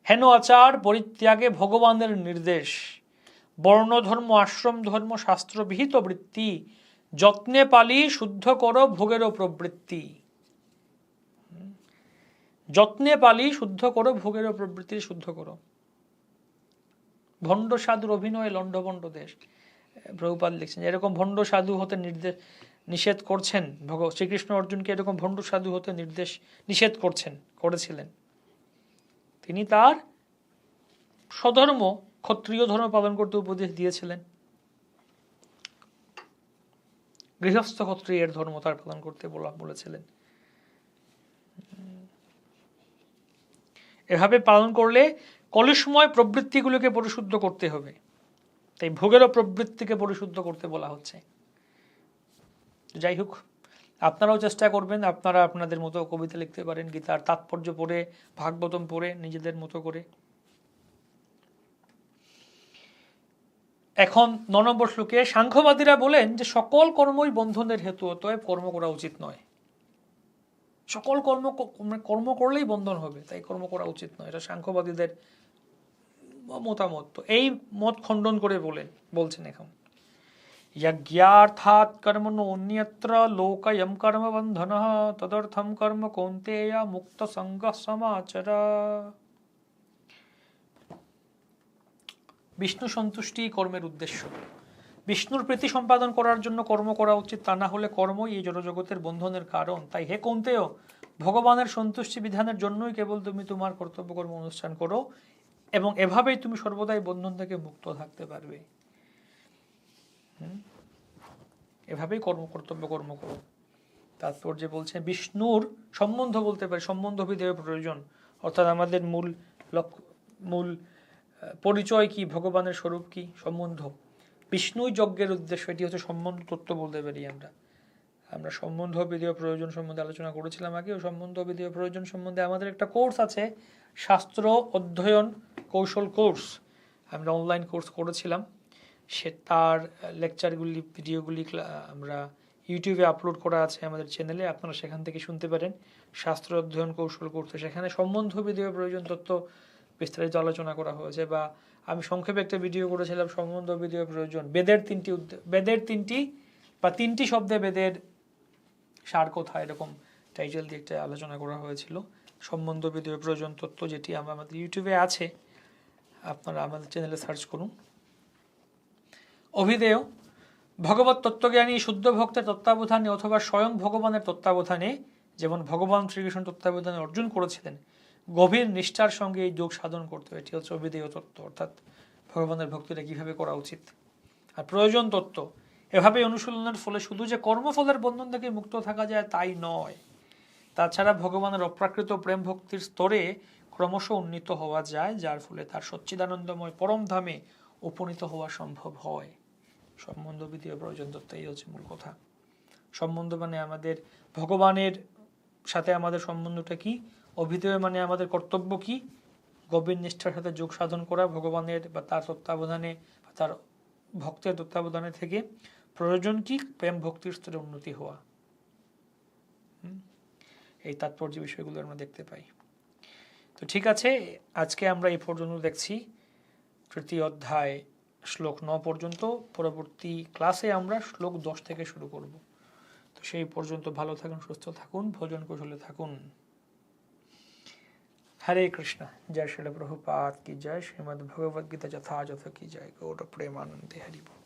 হেন আচার পরিত্যাগে ভগবানের নির্দেশ, বর্ণধর্ম আশ্রম ধর্ম শাস্ত্রবিহিত বৃত্তি, যত্নে পালি শুদ্ধ করো ভোগেরও প্রবৃত্তি। যত্নে পালি শুদ্ধ করো ভোগেরও প্রবৃত্তি শুদ্ধ করো। ভণ্ড সাধুর অভিনয়ে লণ্ডভণ্ড দেশ, প্রভুপাদ লিখছেন এরকম ভণ্ড সাধু হতে নিষেধ করছেন শ্রীকৃষ্ণ অর্জুনকে, এরকম ভণ্ড সাধু হতে নিষেধ করেছিলেন। তিনি তার স্বধর্ম ক্ষত্রিয় ধর্ম পালন করতে উপদেশ দিয়েছিলেন, গৃহস্থ ক্ষত্রিয়ের ধর্ম তার পালন করতে বলেছিলেন। এভাবে পালন করলে কলুষময় প্রবৃত্তিগুলোকে পরিশুদ্ধ করতে হবে, তাই ভোগেরও প্রবৃত্তিকে পরিশুদ্ধ করতে বলা হচ্ছে। যাই হোক, আপনারাও চেষ্টা করবেন, আপনারা আপনাদের মতো কবিতা লিখতে পারেন, গীতার তাৎপর্য পড়ে, ভাগবতম পড়ে নিজেদের মতো করে। এখন 9 নম্বর শ্লোকে সাংখ্যবাদীরা বলেন যে সকল কর্মই বন্ধনের হেতু, অতএব কর্ম করা উচিত নয়। সকল কর্ম করলেই বন্ধন হবে, তাই কর্ম করা উচিত নয়, এটা সাংখ্যবাদীদের মতামত। তো এই মত খণ্ডন করে বলছেন এখন যজ্ঞার্থাৎ কর্মণো অন্যত্র লোকয়ম কর্ম বন্ধনঃ তদর্থম কর্ম কৌন্তেয় মুক্ত সঙ্গ সমাচর। বিষ্ণু সন্তুষ্টি কর্মের উদ্দেশ্য। বিষ্ণুর প্রীতি সম্পাদন করার জন্য কর্ম করা উচিত, তা না হলে কর্মই এই জড়জগতের বন্ধনের কারণ। তাই হে কৌন্তেয়, ভগবানের সন্তুষ্টি বিধানের জন্যই কেবল তুমি তোমার কর্তব্য কর্ম অনুষ্ঠান করো, এবং এভাবেই তুমি সর্বদাই বন্ধন থেকে মুক্ত থাকতে পারবে। এভাবেই কর্তব্য কর্ম করো। তাৎপর্যে বলছে বিষ্ণুর সম্বন্ধ বলতে পারে, সম্বন্ধ বিধেয় প্রয়োজন, অর্থাৎ আমাদের মূল পরিচয় কি, ভগবানের স্বরূপ কি, সম্বন্ধ। বিষ্ণুই যজ্ঞের উদ্দেশ্য, এটি হচ্ছে সম্বন্ধ তত্ত্ব বলতে পারি আমরা সম্বন্ধ বিধেয় প্রয়োজন সম্বন্ধে আলোচনা করেছিলাম আগে। ও সম্বন্ধ বিধেয় প্রয়োজন সম্বন্ধে আমাদের একটা কোর্স আছে, শাস্ত্র অধ্যয়ন কৌশল কোর্স, আমরা অনলাইন কোর্স করেছিলাম। সে তার লেকচারগুলি, ভিডিওগুলি আমরা ইউটিউবে আপলোড করা আছে আমাদের চ্যানেলে, আপনারা সেখান থেকে শুনতে পারেন। শাস্ত্র অধ্যয়ন কৌশল করতে সেখানে সম্বন্ধ বিধেয় প্রয়োজন তত্ত্ব বিস্তারিত আলোচনা করা হয়েছে। বা আমি সংক্ষেপে একটা ভিডিও করেছিলাম সম্বন্ধ বিধেয় প্রয়োজন, বেদের তিনটি শব্দে বেদের সার কথা, এরকম টাইটেল দিয়ে একটা আলোচনা করা হয়েছিল সম্বন্ধ বিধেয় প্রয়োজন তত্ত্ব, যেটি আমাদের ইউটিউবে আছে, আপনারা আমাদের চ্যানেলে সার্চ করুন। অভিধেয় ভগবত তত্ত্বজ্ঞানী শুদ্ধ ভক্তের তত্ত্বাবধানে অথবা স্বয়ং ভগবানের তত্ত্বাবধানে, যেমন ভগবান শ্রীকৃষ্ণ তত্ত্বাবধানে অর্জুন করেছিলেন, গভীর নিষ্ঠার সঙ্গে এই যোগ সাধন করতে হবে। এটি হচ্ছে অভিধেয় তত্ত্ব, অর্থাৎ ভগবানের ভক্তিটা কিভাবে করা উচিত। আর প্রয়োজন তত্ত্ব, এভাবে অনুশীলনের ফলে শুধু যে কর্মফলের বন্ধন থেকে মুক্ত থাকা যায় তাই নয়, তাছাড়া ভগবানের অপ্রাকৃত প্রেম ভক্তির স্তরে ক্রমশ উন্নীত হওয়া যায়, যার ফলে তার সচ্চিদানন্দময় পরম ধামে উপনীত হওয়া সম্ভব হয়। সম্বন্ধ বিধেয় প্রয়োজন তত্ত্ব, এই হচ্ছে মূল কথা। সম্বন্ধ মানে আমাদের ভগবানের সাথে আমাদের সম্বন্ধটা কি, অভিধেয় মানে আমাদের কর্তব্য কি, গভীর নিষ্ঠার সাথে যোগ সাধন করা ভগবানের বা তার তত্ত্বাবধানে, তার ভক্তের তত্ত্বাবধানে থেকে প্রয়োজন কি, প্রেম ভক্তির স্তরে উন্নতি হওয়া। এই তাৎপর্য বিষয়গুলো আমরা দেখতে পাই। তো ঠিক আছে, আজকে আমরা এই পর্যন্ত দেখছি 3য় অধ্যায় শ্লোক 9 পর্যন্ত। পরবর্তী ক্লাসে আমরা শ্লোক 10 থেকে শুরু করব। তো সেই পর্যন্ত ভালো থাকুন, সুস্থ থাকুন, ভোজন কৌশলে থাকুন। हरे कृष्ण। जय श्रील प्रभुपाद की जय। श्रीमद् भगवद गीता यथायथ की जय। गौर प्रेमानंदे हरि बोल।